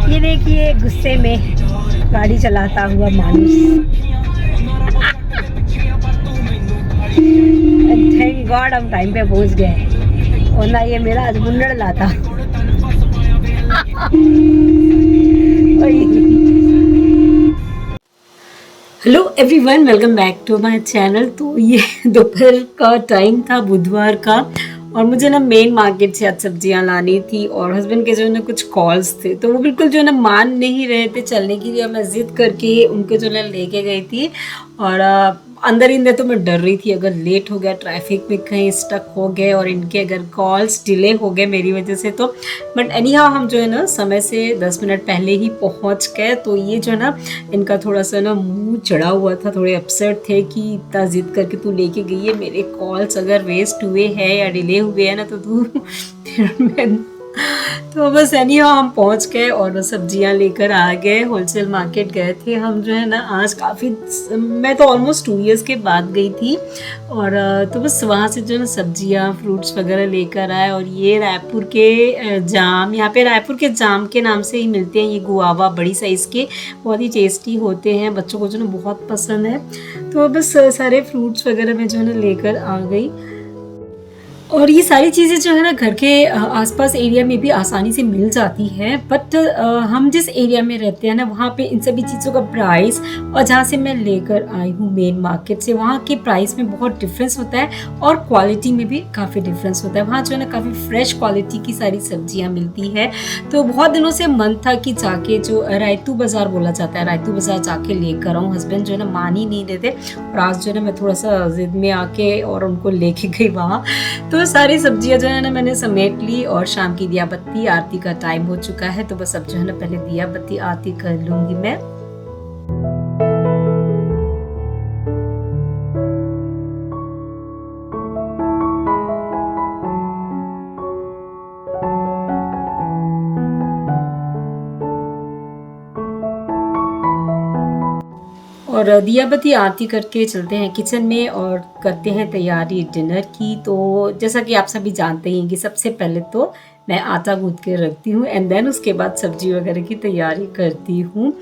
ये देखिए गुस्से में गाड़ी चलाता हुआ मानुस। थैंक गॉड हम टाइम पे पहुंच गए, वरना ये मेरा आज मुन्नड़ लाता। Hello everyone, welcome back to my channel. तो ये दोपहर का टाइम था, बुधवार का, और मुझे ना मेन मार्केट से आज सब्जियां लानी थी और हस्बैंड के जो है ना कुछ कॉल्स थे, तो वो बिल्कुल जो है ना मान नहीं रहे थे चलने के लिए। मैं जिद करके उनको जो है लेके गई थी और अंदर ही अंदर तो मैं डर रही थी अगर लेट हो गया, ट्रैफिक में कहीं स्टक हो गए और इनके अगर कॉल्स डिले हो गए मेरी वजह से तो। बट एनी हाउ हम जो है ना समय से 10 मिनट पहले ही पहुंच गए। तो ये जो है ना इनका थोड़ा सा ना मुंह चढ़ा हुआ था, थोड़े अपसेट थे कि इतना जिद करके तू लेके गई है, मेरे कॉल्स अगर वेस्ट हुए हैं या डिले हुए हैं ना तो तू फिर मैं तो बस एनी हाउ हम पहुंच गए और सब्जियां लेकर आ गए। होलसेल मार्केट गए थे हम जो है ना आज काफ़ी, मैं तो ऑलमोस्ट 2 इयर्स के बाद गई थी और तो बस वहाँ से जो है ना सब्जियां फ्रूट्स वगैरह लेकर आए। और ये रायपुर के जाम, यहाँ पे रायपुर के जाम के नाम से ही मिलते हैं, ये गुआवा बड़ी साइज़ के, बहुत ही टेस्टी होते हैं, बच्चों को जो है ना बहुत पसंद है। तो बस सारे फ्रूट्स वगैरह मैं जो है ना लेकर आ गई। और ये सारी चीज़ें जो है ना घर के आसपास एरिया में भी आसानी से मिल जाती है। बट हम जिस एरिया में रहते हैं ना वहाँ पे इन सभी चीज़ों का प्राइस और जहाँ से मैं लेकर आई हूँ मेन मार्केट से, वहाँ के प्राइस में बहुत डिफरेंस होता है और क्वालिटी में भी काफ़ी डिफरेंस होता है। वहाँ जो है ना काफ़ी फ्रेश क्वालिटी की सारी सब्जियाँ मिलती है। तो बहुत दिनों से मन था कि जाके जो रायतू बाज़ार बोला जाता है, रायतू बाज़ार जाके लेकर आऊँ। हस्बैंड जो है ना मान ही नहीं रहे थे और आज जो है ना मैं थोड़ा सा जिद में आके और उनको लेके गई वहाँ। तो सारी सब्जियां जो है ना मैंने समेट ली और शाम की दिया बत्ती आरती का टाइम हो चुका है, तो बस अब जो है ना पहले दिया बत्ती आरती कर लूंगी मैं। और दिया बत्ती आरती करके चलते हैं किचन में और करते हैं तैयारी डिनर की। तो जैसा कि आप सभी जानते हैं कि सबसे पहले तो मैं आटा गूंथ के रखती हूँ एंड देन उसके बाद सब्जी वगैरह की तैयारी करती हूँ।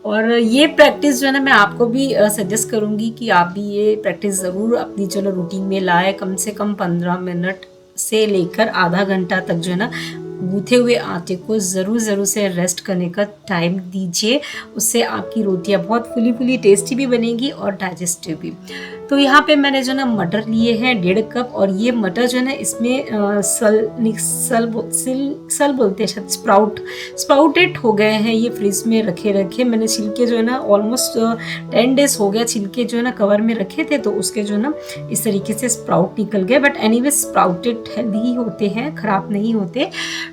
और ये प्रैक्टिस जो है ना मैं आपको भी सजेस्ट करूँगी कि आप भी ये प्रैक्टिस ज़रूर अपनी जो है ना रूटीन में लाए। कम से कम 15 मिनट से लेकर आधा घंटा तक जो है ना गूथे हुए आटे को ज़रूर से रेस्ट करने का टाइम दीजिए। उससे आपकी रोटियां बहुत फुली फुली टेस्टी भी बनेगी और डाइजेस्टिव भी। तो यहाँ पे मैंने जो ना मटर लिए हैं 1.5 कप, और ये मटर जो है ना इसमें सल बोलते हैं शायद, स्प्राउटेड हो गए हैं। ये फ्रिज में रखे मैंने छिलके जो है ना ऑलमोस्ट 10 डेज हो गया, छिलके जो है ना कवर में रखे थे तो उसके जो है ना इस तरीके से स्प्राउट निकल गए। बट एनीवे स्प्राउटेड हेल्दी ही होते हैं, खराब नहीं होते।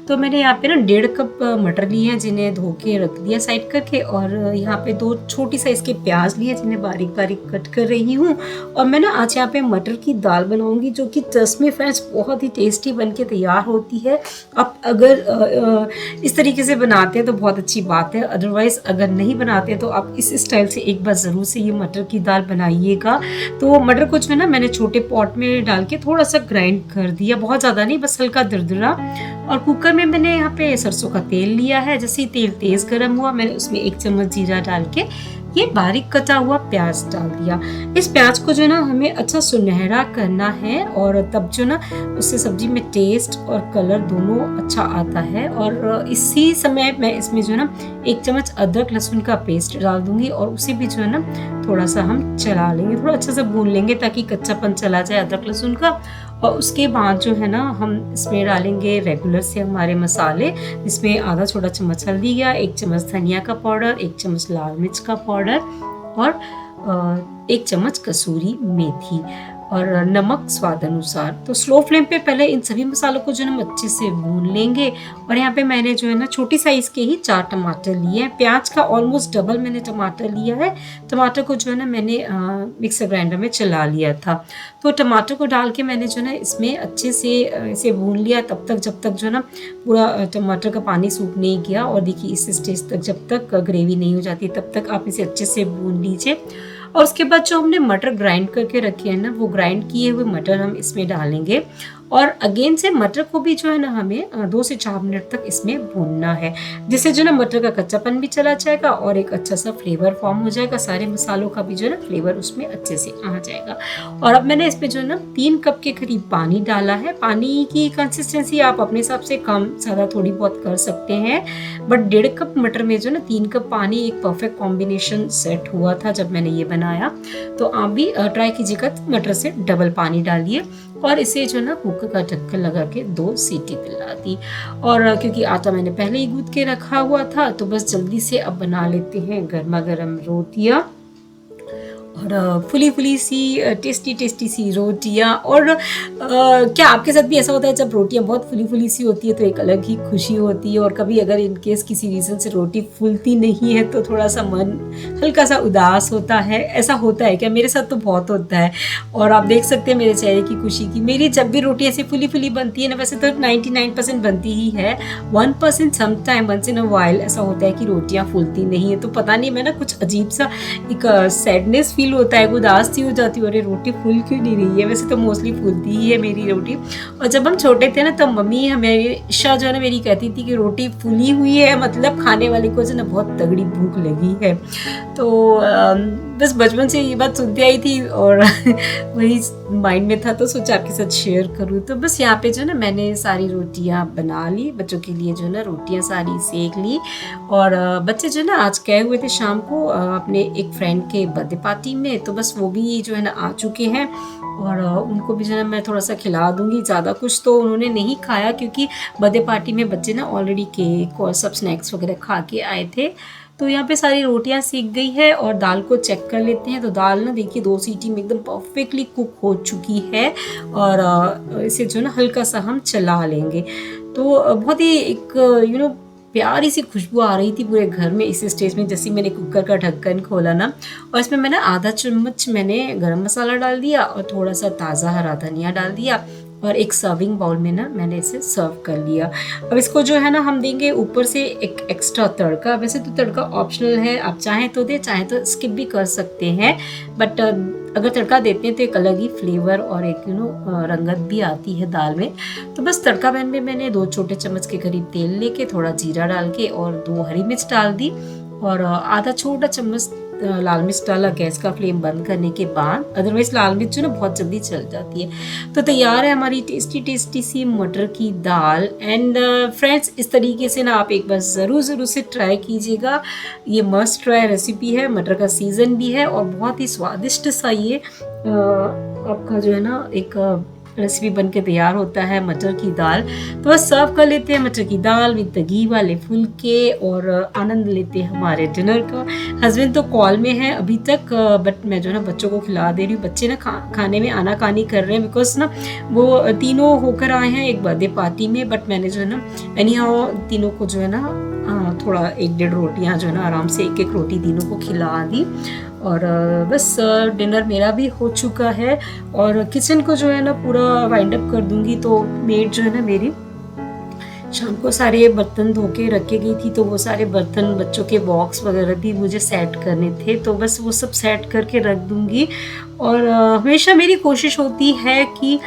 तो मैंने यहाँ पे ना 1.5 कप मटर लिए हैं जिन्हें धो के रख दिया साइड करके, और यहाँ पे 2 छोटी साइज के प्याज लिए जिन्हें बारीक बारीक कट कर रही हूँ। और मैं ना आज यहाँ पे मटर की दाल बनाऊंगी जो कि ट्रस्ट में फ्रेंड्स बहुत ही टेस्टी बन के तैयार होती है। आप अगर इस तरीके से बनाते हैं तो बहुत अच्छी बात है, अदरवाइज अगर नहीं बनाते तो आप इस स्टाइल से एक बार ज़रूर से ये मटर की दाल बनाइएगा। तो मटर को जो है ना मैंने छोटे पॉट में डाल के थोड़ा सा ग्राइंड कर दिया, बहुत ज़्यादा नहीं, बस हल्का दरदरा। और कुकर में मैंने यहाँ पे सरसों का तेल लिया है। जैसे ही तेल तेज़ गर्म हुआ मैंने उसमें 1 चम्मच जीरा डाल के ये बारीक कटा हुआ प्याज डाल दिया। इस प्याज को जो ना हमें अच्छा सुनहरा करना है और तब जो ना उससे सब्जी में टेस्ट और कलर दोनों अच्छा आता है। और इसी समय मैं इसमें जो ना 1 चम्मच अदरक लहसुन का पेस्ट डाल दूंगी और उसे भी जो है ना थोड़ा सा हम चला लेंगे, थोड़ा अच्छा से भून लेंगे ताकि कच्चापन चला जाए अदरक लहसुन का। और उसके बाद जो है ना हम इसमें डालेंगे रेगुलर से हमारे मसाले, जिसमें आधा छोटा चम्मच हल्दी का, 1 चम्मच धनिया का पाउडर, 1 चम्मच लाल मिर्च का पाउडर और 1 चम्मच कसूरी मेथी और नमक स्वाद अनुसार। तो स्लो फ्लेम पे पहले इन सभी मसालों को जो है ना अच्छे से भून लेंगे। और यहाँ पे मैंने जो है ना छोटी साइज के ही 4 टमाटर लिए हैं, प्याज का ऑलमोस्ट डबल मैंने टमाटर लिया है। टमाटर को जो है ना मैंने मिक्सर ग्राइंडर में चला लिया था। तो टमाटर को डाल के मैंने जो है ना इसमें अच्छे से इसे भून लिया तब तक जब तक जो है ना पूरा टमाटर का पानी सूख नहीं गया। और देखिए इस स्टेज तक जब तक ग्रेवी नहीं हो जाती तब तक आप इसे अच्छे से भून लीजिए। और उसके बाद जो हमने मटर ग्राइंड करके रखे हैं ना वो ग्राइंड किए हुए मटर हम इसमें डालेंगे और अगेन से मटर को भी जो है ना हमें 2 से 4 मिनट तक इसमें भूनना है, जिससे जो ना मटर का कच्चापन भी चला जाएगा और एक अच्छा सा फ्लेवर फॉर्म हो जाएगा, सारे मसालों का भी जो है ना फ्लेवर उसमें अच्छे से आ जाएगा। और अब मैंने इसमें जो है ना 3 कप के करीब पानी डाला है। पानी की कंसिस्टेंसी आप अपने हिसाब से कम ज़्यादा थोड़ी बहुत कर सकते हैं, बट 1.5 कप मटर में जो ना 3 कप पानी एक परफेक्ट कॉम्बिनेशन सेट हुआ था जब मैंने ये बनाया। तो आप भी ट्राई कीजिएगा, मटर से डबल पानी डालिए और इसे जो ना कुकर का ढक्कन लगा के 2 सीटी दिला दी। और क्योंकि आटा मैंने पहले ही गूंथ के रखा हुआ था, तो बस जल्दी से अब बना लेते हैं गर्मा गर्म रोटियाँ और फुली फुली सी टेस्टी टेस्टी सी रोटियाँ। और क्या आपके साथ भी ऐसा होता है जब रोटियाँ बहुत फुली फुली सी होती है तो एक अलग ही खुशी होती है, और कभी अगर इन केस किसी रीज़न से रोटी फूलती नहीं है तो थोड़ा सा मन हल्का सा उदास होता है। ऐसा होता है क्या? मेरे साथ तो बहुत होता है, और आप देख सकते हैं मेरे चेहरे की खुशी की। मेरी जब भी रोटी ऐसी फुली फुली बनती है ना, वैसे तो 99% बनती ही है, 1% sometime once in a while ऐसा होता है कि रोटियाँ फूलती नहीं है। तो पता नहीं, मैं ना कुछ अजीब सा एक सैडनेस फील होता है, उदास सी हो जाती है, अरे रोटी फूल क्यों नहीं रही है। वैसे तो मोस्टली फूलती ही है मेरी रोटी। और जब हम छोटे थे ना तो मम्मी हमेशा जो है ना मेरी कहती थी कि रोटी फूली हुई है मतलब खाने वाले को जो ना बहुत तगड़ी भूख लगी है। तो बस बचपन से ये बात सुनती आई थी और वही माइंड में था, तो सोचा आपके साथ शेयर करूँ। तो बस यहाँ पे जो ना मैंने सारी रोटियाँ बना ली, बच्चों के लिए जो ना रोटियाँ सारी सेक ली। और बच्चे जो ना आज गए हुए थे शाम को अपने एक फ्रेंड के बर्थडे पार्टी में, तो बस वो भी जो है ना आ चुके हैं और उनको भी जो है मैं थोड़ा सा खिला दूंगी। ज़्यादा कुछ तो उन्होंने नहीं खाया क्योंकि बर्थडे पार्टी में बच्चे ना ऑलरेडी केक और सब स्नैक्स वगैरह खा के आए थे। तो यहाँ पे सारी रोटियाँ सीख गई है और दाल को चेक कर लेते हैं। तो दाल ना देखिए 2 सीटी में एकदम परफेक्टली कुक हो चुकी है और इसे जो ना हल्का सा हम चला लेंगे। तो बहुत ही एक प्यारी सी खुशबू आ रही थी पूरे घर में इस स्टेज में, जैसे मैंने कुकर का ढक्कन खोला ना, और इसमें मैंने आधा चम्मच मैंने गरम मसाला डाल दिया और थोड़ा सा ताज़ा हरा धनिया डाल दिया और एक सर्विंग बाउल में ना मैंने इसे सर्व कर लिया। अब इसको जो है ना हम देंगे ऊपर से एक एक्स्ट्रा तड़का। वैसे तो तड़का ऑप्शनल है, आप चाहें तो दे, चाहें तो स्किप भी कर सकते हैं, बट अगर तड़का देते हैं तो एक अलग ही फ्लेवर और एक रंगत भी आती है दाल में। तो बस तड़का पैन में मैंने 2 छोटे चम्मच के करीब तेल लेके थोड़ा जीरा डाल के और 2 हरी मिर्च डाल दी और आधा छोटा चम्मच लाल मिर्च डाला गैस का फ्लेम बंद करने के बाद। अदरवाइज लाल मिर्च जो ना बहुत जल्दी चल जाती है। तो तैयार है हमारी टेस्टी टेस्टी सी मटर की दाल। एंड फ्रेंड्स, इस तरीके से ना आप एक बार ज़रूर से ट्राई कीजिएगा। ये मस्ट ट्राई रेसिपी है, मटर का सीज़न भी है और बहुत ही स्वादिष्ट सा ये आपका जो है ना एक रेसिपी बन के तैयार होता है मटर की दाल। तो बस सर्व कर लेते हैं मटर की दाल विद घी वाले फुलके और आनंद लेते हैं हमारे डिनर का। हस्बैंड तो कॉल में है अभी तक, बट मैं जो है ना बच्चों को खिला दे रही हूँ। बच्चे ना खाने में आनाकानी कर रहे हैं बिकॉज ना वो तीनों होकर आए हैं एक बर्थडे पार्टी में, बट मैंने जो है ना एनी हाउ तीनों को जो है ना थोड़ा 1-1.5 रोटियाँ जो है ना आराम से एक रोटी तीनों को खिला दी। और बस डिनर मेरा भी हो चुका है और किचन को जो है ना पूरा वाइंड अप कर दूंगी। तो मेड जो है ना मेरी शाम को सारे बर्तन धो के रखे गई थी, तो वो सारे बर्तन बच्चों के बॉक्स वगैरह भी मुझे सेट करने थे, तो बस वो सब सेट करके रख दूंगी। और हमेशा मेरी कोशिश होती है कि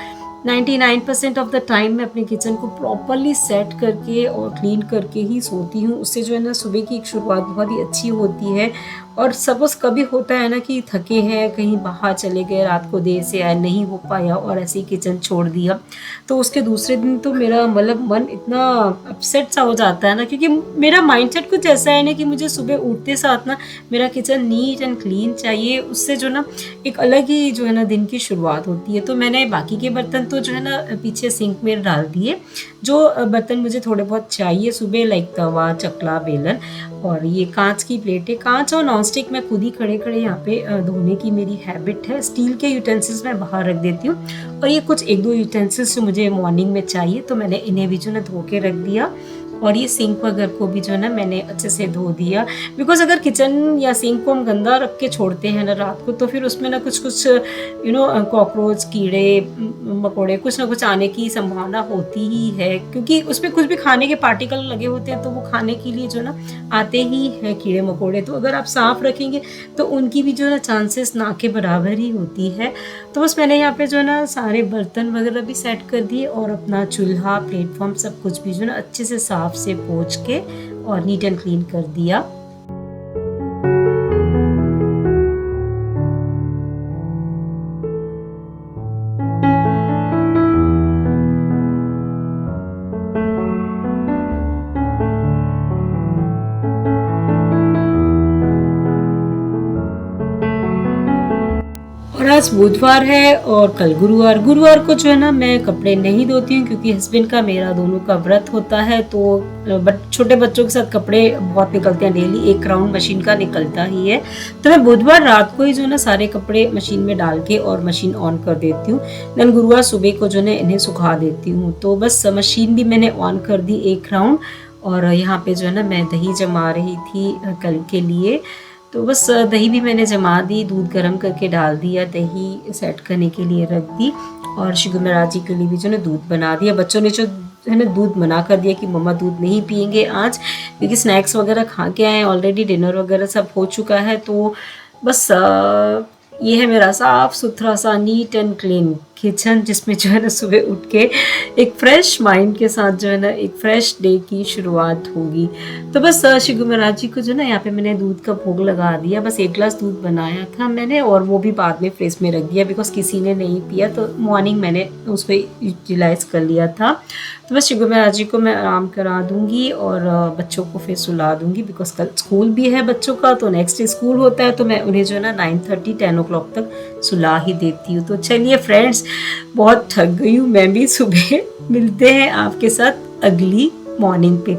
99% ऑफ द टाइम मैं अपने किचन को प्रॉपरली सेट करके और क्लीन करके ही सोती हूँ। उससे जो है ना सुबह की एक शुरुआत बहुत ही अच्छी होती है। और सपोज कभी होता है ना कि थके हैं, कहीं बाहर चले गए, रात को देर से आए, नहीं हो पाया और ऐसे ही किचन छोड़ दिया, तो उसके दूसरे दिन तो मेरा मतलब मन इतना अपसेट सा हो जाता है ना, क्योंकि मेरा माइंडसेट कुछ ऐसा है ना कि मुझे सुबह उठते साथ ना मेरा किचन नीट एंड क्लीन चाहिए। उससे जो ना एक अलग ही जो है ना दिन की शुरुआत होती है। तो मैंने बाकी के बर्तन तो जो है ना पीछे सिंक में डाल दिए, जो बर्तन मुझे थोड़े बहुत चाहिए सुबह, लाइक तवा, चकला, बेलन, और ये कांच की प्लेटें। कांच और नॉनस्टिक मैं खुद ही खड़े खड़े यहाँ पे धोने की मेरी हैबिट है। स्टील के यूटेंसिल्स मैं बाहर रख देती हूँ और ये कुछ 1-2 यूटेंसिल्स जो मुझे मॉर्निंग में चाहिए, तो मैंने इन्हें भी जो ना धो के रख दिया। और ये सिंक वगैरह को भी जो है ना मैंने अच्छे से धो दिया, बिकॉज अगर किचन या सिंक को हम गंदा रख के छोड़ते हैं ना रात को, तो फिर उसमें ना कुछ कुछ कॉकरोच, कीड़े मकोड़े कुछ ना कुछ आने की संभावना होती ही है, क्योंकि उसमें कुछ भी खाने के पार्टिकल लगे होते हैं तो वो खाने के लिए जो ना आते ही हैं कीड़े मकोड़े। तो अगर आप साफ रखेंगे तो उनकी भी जो है ना चांसेस ना के बराबर ही होती है। तो बस मैंने यहाँ पे जो है ना सारे बर्तन वगैरह भी सेट कर दिए और अपना चूल्हा, प्लेटफॉर्म सब कुछ भी जो है ना अच्छे से साफ से पोंछ के और नीट एंड क्लीन कर दिया। और आज बुधवार है और कल गुरुवार को जो है ना मैं कपड़े नहीं धोती हूँ, क्योंकि हस्बैंड का मेरा दोनों का व्रत होता है। तो छोटे बच्चों के साथ कपड़े बहुत निकलते हैं, डेली एक राउंड मशीन का निकलता ही है। तो मैं बुधवार रात को ही जो है ना सारे कपड़े मशीन में डाल के और मशीन ऑन कर देती हूँ। देन गुरुवार सुबह को जो है इन्हें सुखा देती हूँ। तो बस मशीन भी मैंने ऑन कर दी एक राउंड, और यहाँ पे जो है ना मैं दही जमा रही थी कल के लिए। तो बस दही भी मैंने जमा दी, दूध गर्म करके डाल दिया, दही सेट करने के लिए रख दी, और शिगु महाराज जी के लिए भी जो है दूध बना दिया। बच्चों ने जो है ना दूध मना कर दिया कि मम्मा दूध नहीं पियेंगे आज, क्योंकि स्नैक्स वगैरह खा के आए हैं, ऑलरेडी डिनर वगैरह सब हो चुका है। तो बस ये है मेरा साफ सुथरा सा नीट एंड क्लीन किचन, जिसमें जो है ना सुबह उठ के एक फ्रेश माइंड के साथ जो है ना एक फ्रेश डे की शुरुआत होगी। तो बस शिगु महाराज जी को जो ना यहाँ पे मैंने दूध का भोग लगा दिया। बस 1 गिलास दूध बनाया था मैंने, और वो भी बाद में फ्रिज में रख दिया, बिकॉज किसी ने नहीं पिया, तो मॉर्निंग मैंने उसको यूटिलाइज कर लिया था। तो बस शिगु महाराज जी को मैं आराम करा दूंगी और बच्चों को फिर सुला दूंगी, बिकॉज कल स्कूल भी है बच्चों का, तो नेक्स्ट स्कूल होता है। तो मैं उन्हें जो है ना 9:30 10 o'clock तक सुला ही देती हूँ। तो चलिए फ्रेंड्स, बहुत थक गई हूँ मैं भी, सुबह मिलते हैं आपके साथ अगली मॉर्निंग पे।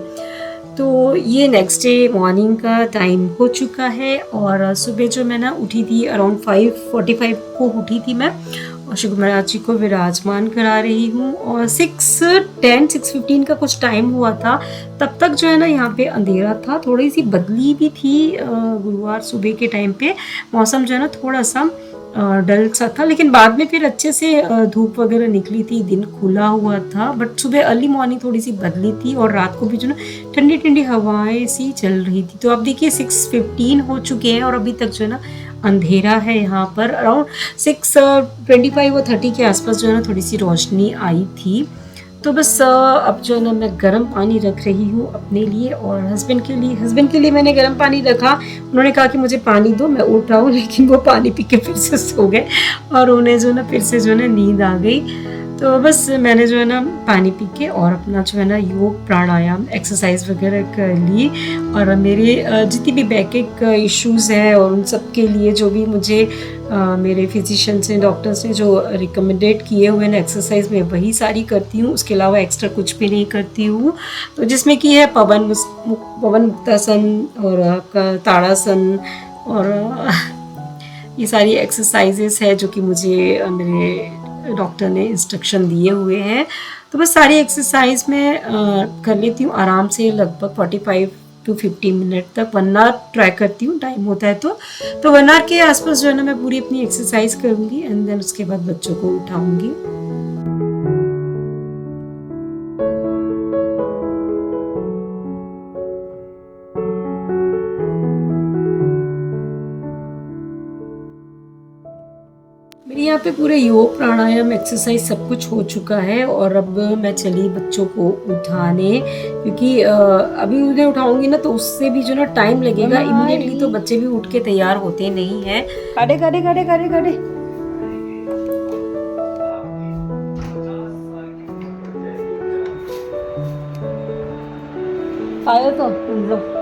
तो ये नेक्स्ट डे मॉर्निंग का टाइम हो चुका है, और सुबह जो मैं ना उठी थी अराउंड 5:45 को उठी थी मैं, और शिगु महाराज जी को विराजमान करा रही हूँ। और 6:10 6:15 का कुछ टाइम हुआ था, तब तक जो है ना यहाँ पे अंधेरा था, थोड़ी सी बदली भी थी। गुरुवार सुबह के टाइम पे मौसम जो है ना थोड़ा सा डल सा था, लेकिन बाद में फिर अच्छे से धूप वगैरह निकली थी, दिन खुला हुआ था। बट सुबह अर्ली मॉर्निंग थोड़ी सी बदली थी, और रात को भी जो ना ठंडी ठंडी हवाएं सी चल रही थी। तो अब देखिए 6:15 हो चुके हैं, और अभी तक जो है ना अंधेरा है। यहाँ पर अराउंड 6:25 और 30 के आसपास जो है ना थोड़ी सी रोशनी आई थी। तो बस अब जो है ना मैं गर्म पानी रख रही हूँ अपने लिए और हस्बैंड के लिए मैंने गर्म पानी रखा। उन्होंने कहा कि मुझे पानी दो, मैं उठ रहा हूँ, लेकिन वो पानी पी के फिर से सो गए, और उन्हें जो है ना फिर से जो है ना नींद आ गई। तो बस मैंने जो है ना पानी पी के और अपना जो है ना योग प्राणायाम एक्सरसाइज वगैरह कर ली, और मेरे जितनी भी बैक इश्यूज़ है और उन सब के लिए जो भी मुझे मेरे फिजिशियंस ने, डॉक्टर्स ने जो रिकमेंडेड किए हुए ना एक्सरसाइज, मैं वही सारी करती हूँ। उसके अलावा एक्स्ट्रा कुछ भी नहीं करती हूँ। तो जिसमें कि है पवन मुक्तासन और आपका ताड़ासन, और ये सारी एक्सरसाइजेस है जो कि मुझे मेरे डॉक्टर ने इंस्ट्रक्शन दिए हुए हैं। तो बस सारी एक्सरसाइज में कर लेती हूँ आराम से, लगभग 45 to 50 मिनट तक, 1 आवर ट्राई करती हूँ, टाइम होता है तो 1 आवर के आसपास जो है ना मैं पूरी अपनी एक्सरसाइज करूँगी, एंड देन उसके बाद बच्चों को उठाऊँगी। मेरे यहाँ पे पूरे योग प्राणायाम एक्सरसाइज सब कुछ हो चुका है, और अब मैं चली बच्चों को उठाने, क्योंकि अभी उन्हें उठाऊंगी ना तो उससे भी जो ना टाइम लगेगा। इमीडिएटली तो बच्चे भी उठ के तैयार होते नहीं हैं। खड़े खड़े खड़े खड़े खड़े आयो तो तुम लोग।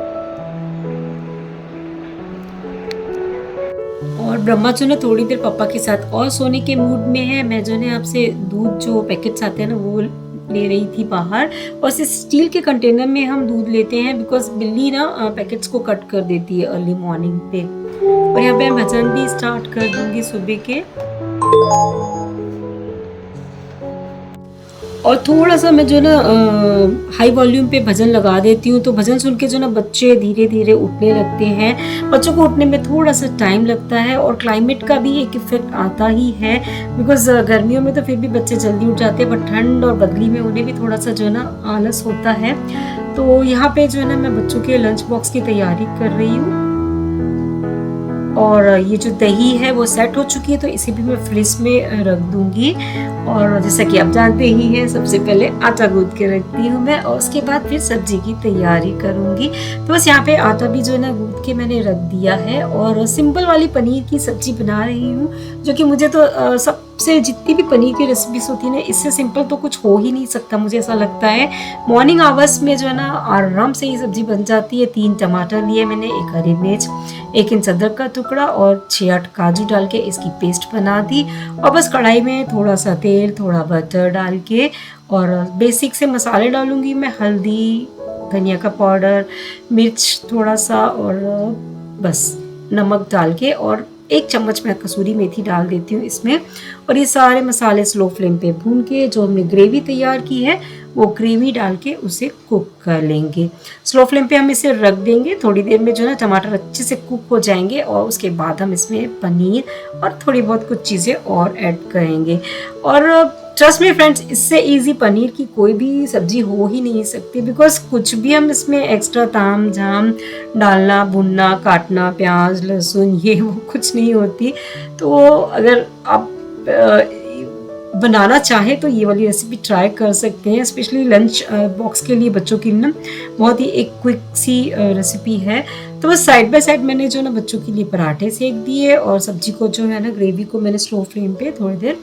और ब्रह्मा जो ना थोड़ी देर पापा के साथ और सोने के मूड में है। मैं जो है आपसे दूध जो पैकेट्स आते हैं ना वो ले रही थी बाहर, और इस स्टील के कंटेनर में हम दूध लेते हैं, बिकॉज बिल्ली ना पैकेट्स को कट कर देती है अर्ली मॉर्निंग पे। और यहाँ पे मैं भजन भी स्टार्ट कर दूंगी सुबह के। और थोड़ा-सा मैं जो है ना हाई वॉल्यूम पे भजन लगा देती हूँ, तो भजन सुन के जो ना बच्चे धीरे-धीरे उठने लगते हैं। बच्चों को उठने में थोड़ा-सा टाइम लगता है और क्लाइमेट का भी एक इफ़ेक्ट आता ही है, बिकॉज़ गर्मियों में तो फिर भी बच्चे जल्दी उठ जाते हैं, बट ठंड और बदली में उन्हें भी थोड़ा-सा जो है ना आलस होता है। तो यहाँ पे जो है ना मैं बच्चों के लंच बॉक्स की तैयारी कर रही हूँ। और ये जो दही है वो सेट हो चुकी है, तो इसे भी मैं फ्रिज में रख दूंगी। और जैसा कि आप जानते ही हैं, सबसे पहले आटा गूंथ के रखती हूँ मैं और उसके बाद फिर सब्जी की तैयारी करूँगी। तो बस यहाँ पे आटा भी जो है ना गूंथ के मैंने रख दिया है और सिंपल वाली पनीर की सब्जी बना रही हूँ, जो कि मुझे तो सबसे जितनी भी पनीर की रेसिपीज होती है ना, इससे सिंपल तो कुछ हो ही नहीं सकता, मुझे ऐसा लगता है। मॉर्निंग आवर्स में जो है ना आराम से ये सब्जी बन जाती है। 3 टमाटर लिए मैंने, 1 हरी मिर्च, 1 इंच अदरक का टुकड़ा और 6-8 काजू डाल के इसकी पेस्ट बना दी। और बस कढ़ाई में थोड़ा सा तेल, थोड़ा बटर डाल के और बेसिक से मसाले डालूंगी मैं, हल्दी, धनिया का पाउडर, मिर्च थोड़ा सा और बस नमक डाल के, और 1 चम्मच मैं कसूरी मेथी डाल देती हूँ इसमें। और ये सारे मसाले स्लो फ्लेम पे भून के जो हमने ग्रेवी तैयार की है वो ग्रेवी डाल के उसे कुक कर लेंगे। स्लो फ्लेम पे हम इसे रख देंगे। थोड़ी देर में जो है ना टमाटर अच्छे से कुक हो जाएंगे और उसके बाद हम इसमें पनीर और थोड़ी बहुत कुछ चीज़ें और ऐड करेंगे। और ट्रस्ट मी फ्रेंड्स, इससे इजी पनीर की कोई भी सब्जी हो ही नहीं सकती, बिकॉज कुछ भी हम इसमें एक्स्ट्रा ताम झाम डालना, भुनना, काटना, प्याज लहसुन ये वो कुछ नहीं होती। तो अगर आप बनाना चाहे तो ये वाली रेसिपी ट्राई कर सकते हैं, स्पेशली लंच बॉक्स के लिए बच्चों के लिए ना बहुत ही एक क्विक सी रेसिपी है। तो बस साइड बाय साइड मैंने जो ना बच्चों के लिए पराठे सेक दिए और सब्जी को जो है ना ग्रेवी को मैंने स्लो फ्लेम पे थोड़ी देर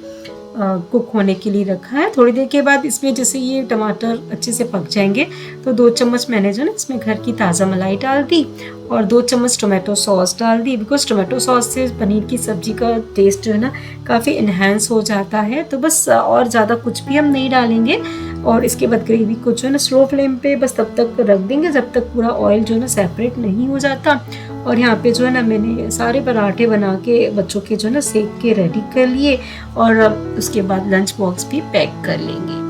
कुक होने के लिए रखा है। थोड़ी देर के बाद इसमें जैसे ये टमाटर अच्छे से पक जाएंगे तो 2 चम्मच मैंने जो ना इसमें घर की ताज़ा मलाई डाल दी और 2 चम्मच टोमेटो सॉस डाल दी, बिकॉज टोमेटो सॉस से पनीर की सब्ज़ी का टेस्ट जो है ना काफ़ी इन्हेंस हो जाता है। तो बस और ज़्यादा कुछ भी हम नहीं डालेंगे और इसके बाद ग्रेवी को जो है ना स्लो फ्लेम पे बस तब तक रख देंगे जब तक पूरा ऑयल जो है ना सेपरेट नहीं हो जाता। और यहाँ पे जो है ना मैंने सारे पराठे बना के बच्चों के जो है ना सेक के रेडी कर लिए और उसके बाद लंच बॉक्स भी पैक कर लेंगे।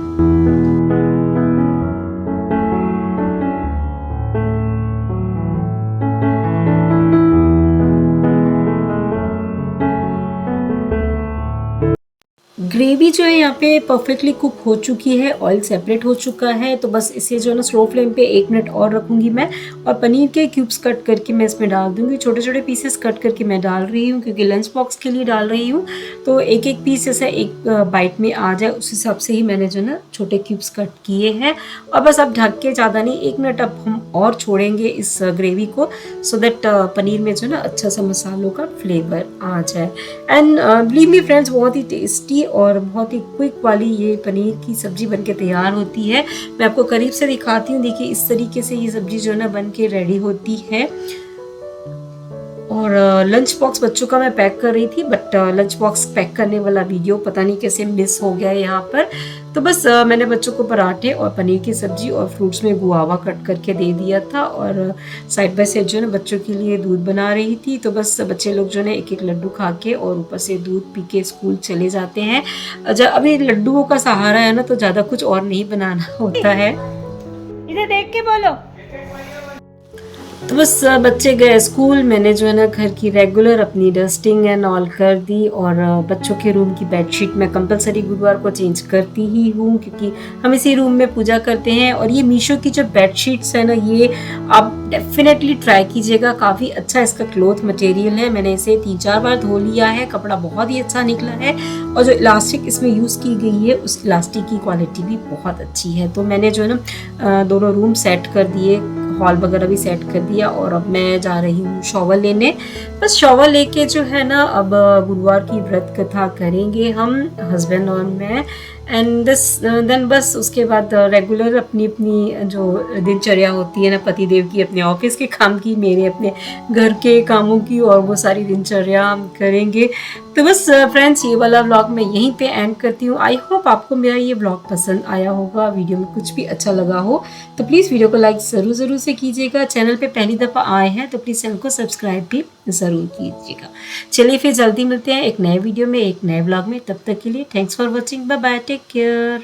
ग्रेवी जो है यहाँ पे परफेक्टली कुक हो चुकी है, ऑयल सेपरेट हो चुका है। तो बस इसे जो है ना स्लो फ्लेम पे 1 मिनट और रखूंगी मैं और पनीर के क्यूब्स कट करके मैं इसमें डाल दूंगी। छोटे छोटे पीसेस कट करके मैं डाल रही हूँ क्योंकि लंच बॉक्स के लिए डाल रही हूँ, तो एक एक पीस जैसा एक बाइट में आ जाए उस हिसाब से ही मैंने जो है ना छोटे क्यूब्स कट किए हैं। और बस अब ढक के ज़्यादा नहीं, 1 मिनट अब हम और छोड़ेंगे इस ग्रेवी को, सो दैट पनीर में जो है ना अच्छा सा मसालों का फ्लेवर आ जाए। एंड बिलीव मी फ्रेंड्स, बहुत ही टेस्टी और बहुत ही क्विक वाली ये पनीर की सब्जी बनके तैयार होती है। मैं आपको करीब से दिखाती हूँ, देखिए इस तरीके से ये सब्जी जो है ना बन के रेडी होती है। और लंच बॉक्स बच्चों का मैं पैक कर रही थी, बट लंच बॉक्स पैक करने वाला वीडियो पता नहीं कैसे मिस हो गया यहाँ पर। तो बस मैंने बच्चों को पराठे और पनीर की सब्जी और फ्रूट्स में गुआवा कट करके दे दिया था और साइड बाय साइड जो है ना बच्चों के लिए दूध बना रही थी। तो बस बच्चे लोग जो है एक एक लड्डू खा के और ऊपर से दूध पी के स्कूल चले जाते हैं। जब अभी लड्डुओं का सहारा है ना तो ज़्यादा कुछ और नहीं बनाना होता है। इधर देख के बोलो। तो बस बच्चे गए स्कूल, मैंने जो है ना घर की रेगुलर अपनी डस्टिंग एंड ऑल कर दी और बच्चों के रूम की बेडशीट मैं कंपलसरी गुरुवार को चेंज करती ही हूँ क्योंकि हम इसी रूम में पूजा करते हैं। और ये मीशो की जो बेडशीट्स है ना, ये आप डेफिनेटली ट्राई कीजिएगा, काफ़ी अच्छा इसका क्लॉथ मटेरियल है। मैंने इसे 3-4 बार धो लिया है, कपड़ा बहुत ही अच्छा निकला है और जो इलास्टिक इसमें यूज़ की गई है उस इलास्टिक की क्वालिटी भी बहुत अच्छी है। तो मैंने जो है ना दोनों रूम सेट कर दिए, हॉल वगैरह भी सेट कर दिया और अब मैं जा रही हूँ शॉवर लेने। बस शॉवर लेके जो है ना अब गुरुवार की व्रत कथा करेंगे हम, हस्बैंड और मैं। एंड देन बस उसके बाद रेगुलर अपनी अपनी जो दिनचर्या होती है ना, पति देव की अपने ऑफिस के काम की, मेरे अपने घर के कामों की, और वो सारी दिनचर्या हम करेंगे। तो बस फ्रेंड्स, ये वाला व्लॉग मैं यहीं पे एंड करती हूँ। आई होप आपको मेरा ये व्लॉग पसंद आया होगा, वीडियो में कुछ भी अच्छा लगा हो तो प्लीज़ वीडियो को लाइक ज़रूर से कीजिएगा। चैनल पे पहली दफ़ा आए हैं तो प्लीज़ चैनल को सब्सक्राइब भी ज़रूर कीजिएगा। चलिए फिर जल्दी मिलते हैं एक नए वीडियो में, एक नए व्लॉग में। तब तक के लिए thanks for watching, bye bye, take care.